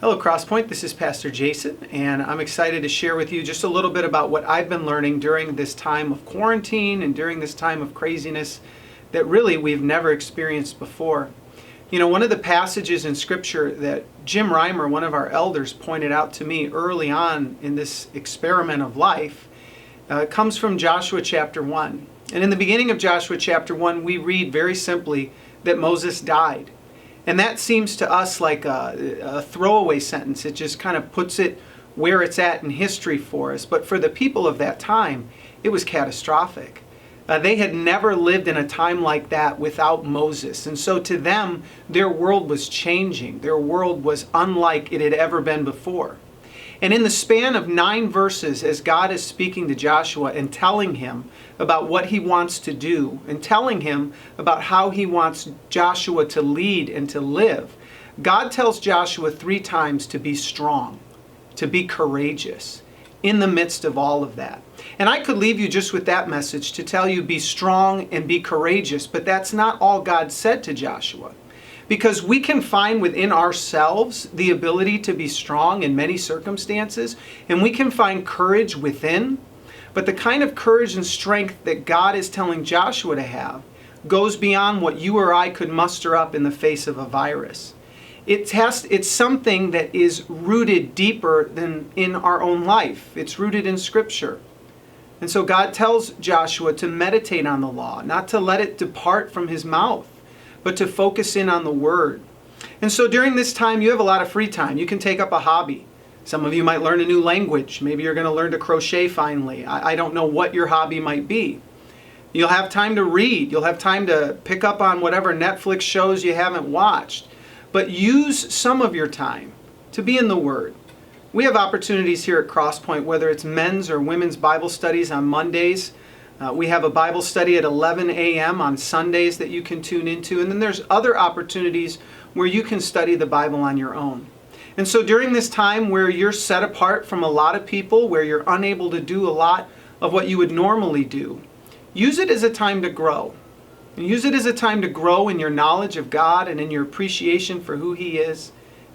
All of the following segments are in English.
Hello Crosspoint, this is Pastor Jason, and I'm excited to share with you just a little bit about what I've been learning during this time of quarantine and during this time of craziness that really we've never experienced before. You know, one of the passages in Scripture that Jim Reimer, one of our elders, pointed out to me early on in this experiment of life comes from Joshua chapter 1. And in the beginning of Joshua chapter 1, we read very simply that Moses died. And that seems to us like a throwaway sentence. It just kind of puts it where it's at in history for us. But for the people of that time, it was catastrophic. They had never lived in a time like that without Moses. And so to them, their world was changing. Their world was unlike it had ever been before. And in the span of 9 verses, as God is speaking to Joshua and telling him about what he wants to do, and telling him about how he wants Joshua to lead and to live, God tells Joshua 3 times to be strong, to be courageous in the midst of all of that. And I could leave you just with that message to tell you be strong and be courageous, but that's not all God said to Joshua. Because we can find within ourselves the ability to be strong in many circumstances, and we can find courage within. But the kind of courage and strength that God is telling Joshua to have goes beyond what you or I could muster up in the face of a virus. It's something that is rooted deeper than in our own life. It's rooted in Scripture. And so God tells Joshua to meditate on the law, not to let it depart from his mouth, but to focus in on the Word. And so during this time, you have a lot of free time. You can take up a hobby. Some of you might learn a new language. Maybe you're going to learn to crochet finally. I don't know what your hobby might be. You'll have time to read. You'll have time to pick up on whatever Netflix shows you haven't watched. But use some of your time to be in the Word. We have opportunities here at Crosspoint, whether it's men's or women's Bible studies on Mondays. We have a Bible study at 11 a.m. on Sundays that you can tune into. And then there's other opportunities where you can study the Bible on your own. And so during this time where you're set apart from a lot of people, where you're unable to do a lot of what you would normally do, use it as a time to grow. And use it as a time to grow in your knowledge of God and in your appreciation for who He is.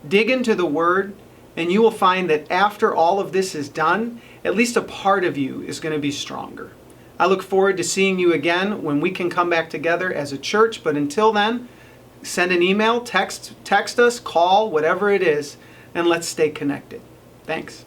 Dig into the Word, and you will find that after all of this is done, at least a part of you is going to be stronger. I look forward to seeing you again when we can come back together as a church. But until then, send an email, text us, call, whatever it is, and let's stay connected. Thanks.